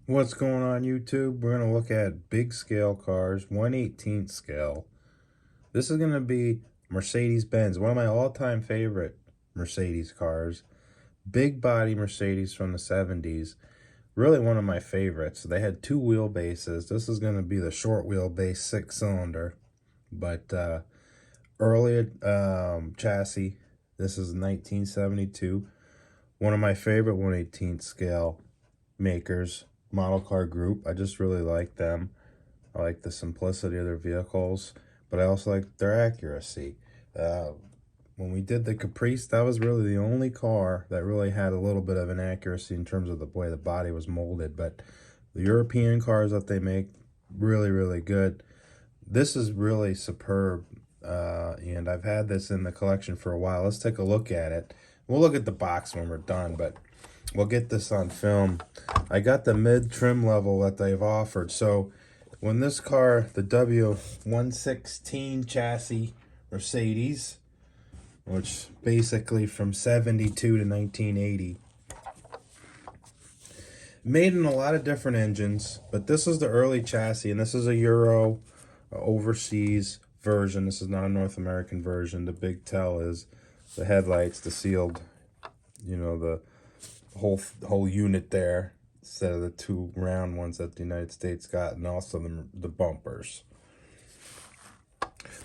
What's going on YouTube? We're going to look at big scale cars, 1/18 scale. This is going to be Mercedes-Benz, one of my all-time favorite Mercedes cars. Big body Mercedes from the 70s. Really one of my favorites. They had two wheelbases. This is going to be the short wheelbase 6-cylinder. But early chassis. This is 1972. One of my favorite 1/18 scale makers. Model car group. I just really like them. I like the simplicity of their vehicles, but I also like their accuracy. When we did the Caprice, that was really the only car that really had a little bit of an accuracy in terms of the way the body was molded. But the European cars that they make, really, really good. This is really superb, and I've had this in the collection for a while. Let's take a look at it. We'll look at the box when we're done, but we'll get this on film. I got the mid trim level that they've offered. So when this car, the W116 chassis Mercedes, which basically from 72 to 1980, made in a lot of different engines, but this is the early chassis, and this is a Euro overseas version. This is not a North American version. The big tell is the headlights, the sealed, the whole unit there instead of the two round ones that the United States got, and also the bumpers.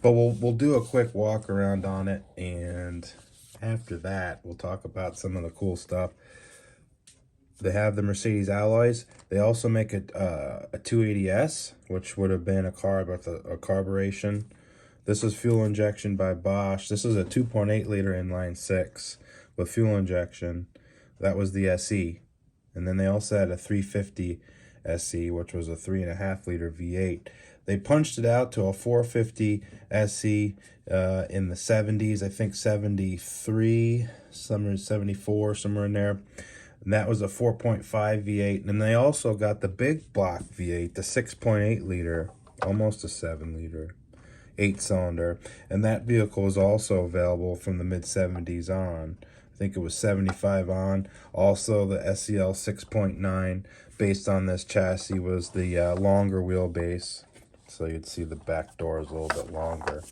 But we'll do a quick walk around on it, and after that we'll talk about some of the cool stuff. They have the Mercedes alloys. They also make a 280S, which would have been a car with a carburation. This is fuel injection by Bosch. This is a 2.8 liter inline six with fuel injection. That was the SE. And then they also had a 350 SE, which was a 3.5 liter V8. They punched it out to a 450 SE in the 70s, I think 73, 74, somewhere in there. And that was a 4.5 V8. And then they also got the big block V8, the 6.8 liter, almost a 7 liter, 8-cylinder. And that vehicle is also available from the mid-70s on. I think it was 75 on. Also, the SEL 6.9, based on this chassis, was the longer wheelbase. So you'd see the back doors a little bit longer.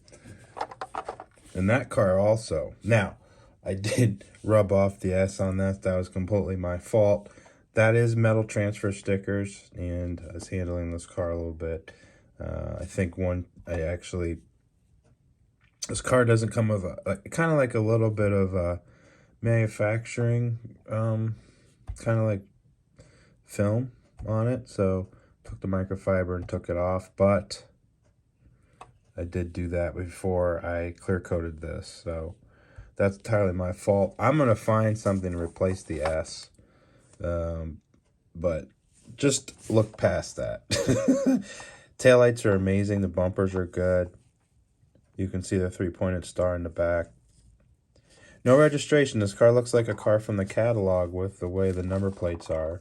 And that car also. Now, I did rub off the S on that. That was completely my fault. That is metal transfer stickers, and I was handling this car a little bit. I think this car doesn't come with kind of like a little bit of a manufacturing, kind of like film on it. So took the microfiber and took it off, but I did do that before I clear coated this. So that's entirely my fault. I'm going to find something to replace the S. But just look past that. Taillights are amazing. The bumpers are good. You can see the 3-pointed star in the back. No registration. This car looks like a car from the catalog with the way the number plates are.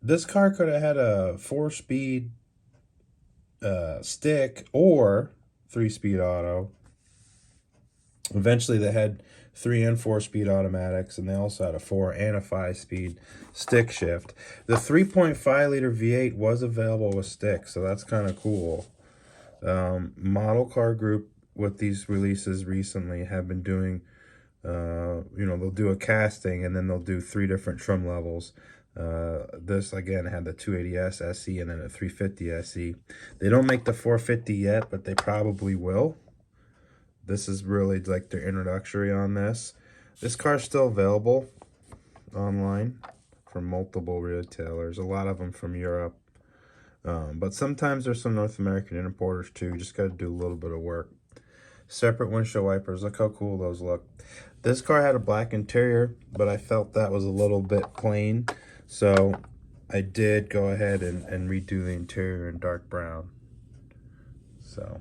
This car could have had a 4-speed stick or 3-speed auto. Eventually they had 3 and 4-speed automatics, and they also had a 4 and a 5-speed stick shift. The 3.5 liter V8 was available with stick, so that's kind of cool. Model car group with these releases recently have been doing, they'll do a casting and then they'll do 3 different trim levels. This again had the 280S SE and then a 350 SE. They don't make the 450 yet, but they probably will. This is really like their introductory on this. This car's still available online from multiple retailers, a lot of them from Europe. But sometimes there's some North American importers too. You just got to do a little bit of work. Separate windshield wipers. Look how cool those look. This car had a black interior, but I felt that was a little bit plain. So I did go ahead and redo the interior in dark brown. So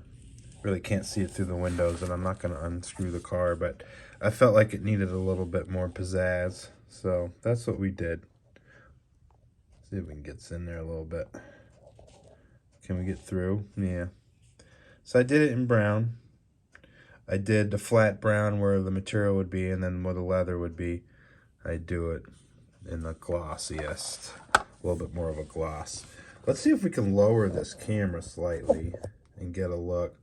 really can't see it through the windows, and I'm not going to unscrew the car, but I felt like it needed a little bit more pizzazz. So that's what we did. See if we can get in there a little bit. Can we get through? Yeah. So I did it in brown. I did the flat brown where the material would be, and then where the leather would be. I do it in the glossiest. A little bit more of a gloss. Let's see if we can lower this camera slightly and get a look.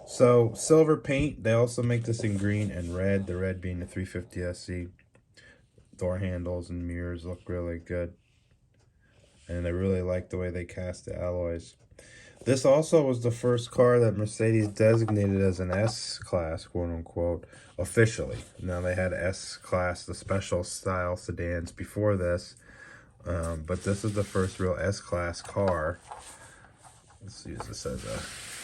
So, silver paint. They also make this in green and red. The red being the 350 SC. Door handles and mirrors look really good. And I really like the way they cast the alloys. This also was the first car that Mercedes designated as an S-Class, quote-unquote, officially. Now, they had S-Class, the special style sedans before this. But this is the first real S-Class car. Let's use this as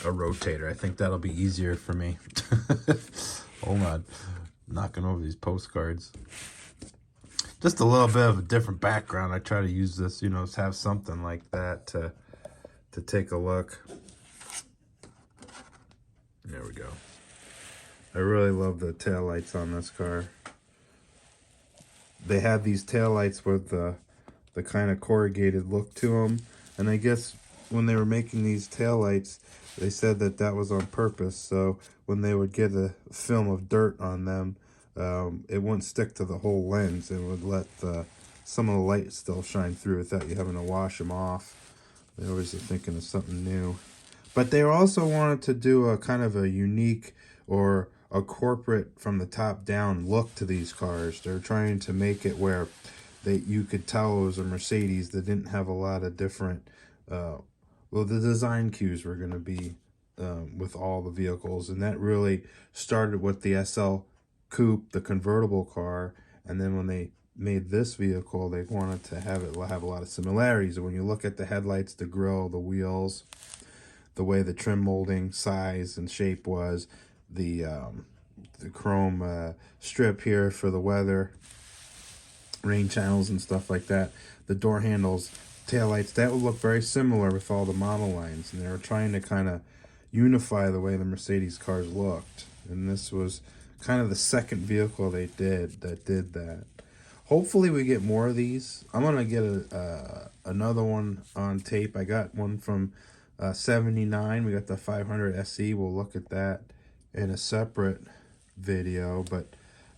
a rotator. I think that'll be easier for me. Hold on. Knocking over these postcards. Just a little bit of a different background. I try to use this, you know, to have something like that to take a look. There we go. I really love the taillights on this car. They had these taillights with the kind of corrugated look to them. And I guess when they were making these taillights, they said that that was on purpose. So when they would get a film of dirt on them, it wouldn't stick to the whole lens. It would let some of the light still shine through without you having to wash them off. They always are thinking of something new. But they also wanted to do a kind of a unique or a corporate from the top down look to these cars. They're trying to make it where you could tell it was a Mercedes that didn't have a lot of different, well, the design cues were going to be with all the vehicles. And that really started with the SL Coupe, the convertible car. And then when they made this vehicle, they wanted to have it have a lot of similarities. And when you look at the headlights, the grille, the wheels, the way the trim molding size and shape was, the chrome strip here for the weather, rain channels and stuff like that, the door handles, taillights, that would look very similar with all the model lines. And they were trying to kind of unify the way the Mercedes cars looked. And this was kind of the second vehicle they did that. Hopefully we get more of these. I'm going to get another one on tape. I got one from 79. We got the 500 SE. We'll look at that in a separate video. But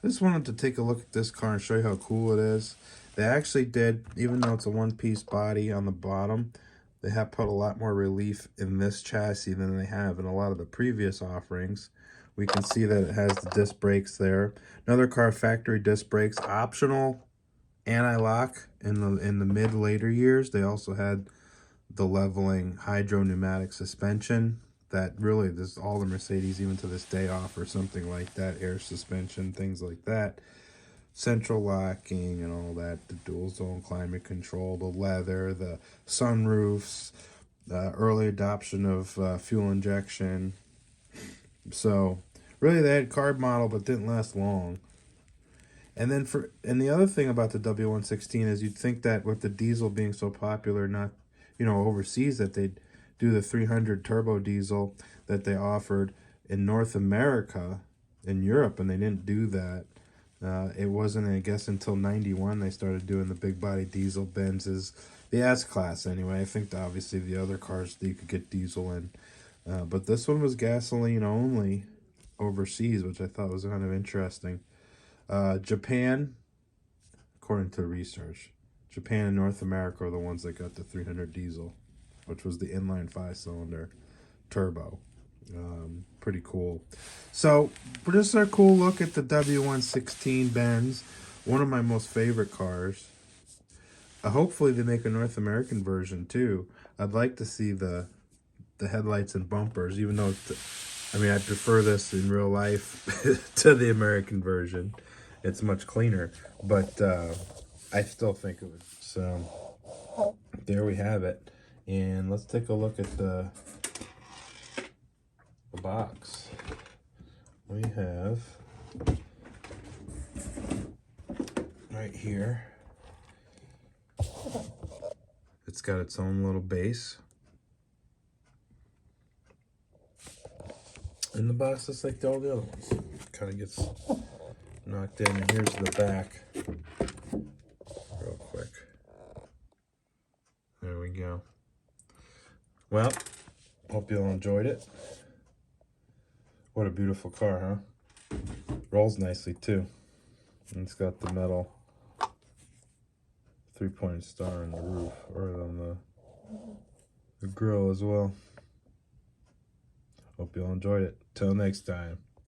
I just wanted to take a look at this car and show you how cool it is. They actually did, even though it's a one-piece body on the bottom, they have put a lot more relief in this chassis than they have in a lot of the previous offerings. We can see that it has the disc brakes there. Another car, factory disc brakes, optional anti-lock in the mid-later years. They also had the leveling hydro pneumatic suspension that really, this all the Mercedes even to this day offer something like that, air suspension, things like that. Central locking and all that, the dual zone climate control, the leather, the sunroofs, early adoption of fuel injection. So really they had carb model but didn't last long. And then the other thing about the W116 is you'd think that with the diesel being so popular, not, you know, overseas, that they'd do the 300 turbo diesel that they offered in North America, in Europe, and they didn't do that. It wasn't, I guess, until 91 they started doing the big body diesel Benzes, the S-Class anyway. I think obviously the other cars you could get diesel in. But this one was gasoline only overseas, which I thought was kind of interesting. Japan, according to research, Japan and North America are the ones that got the 300 diesel, which was the inline 5-cylinder turbo. Pretty cool. So, just a cool look at the W116 Benz, one of my most favorite cars. Hopefully they make a North American version too. I'd like to see the headlights and bumpers, even though I mean, I prefer this in real life to the American version. It's much cleaner, but I still think of it. So there we have it. And let's take a look at the box. We have right here, it's got its own little base. In the box, just like all the other ones. Kind of gets knocked in. And here's the back. Real quick. There we go. Well, hope you all enjoyed it. What a beautiful car, huh? Rolls nicely, too. And it's got the metal 3-pointed star on the roof, or on the grill as well. Hope you all enjoyed it. Till next time.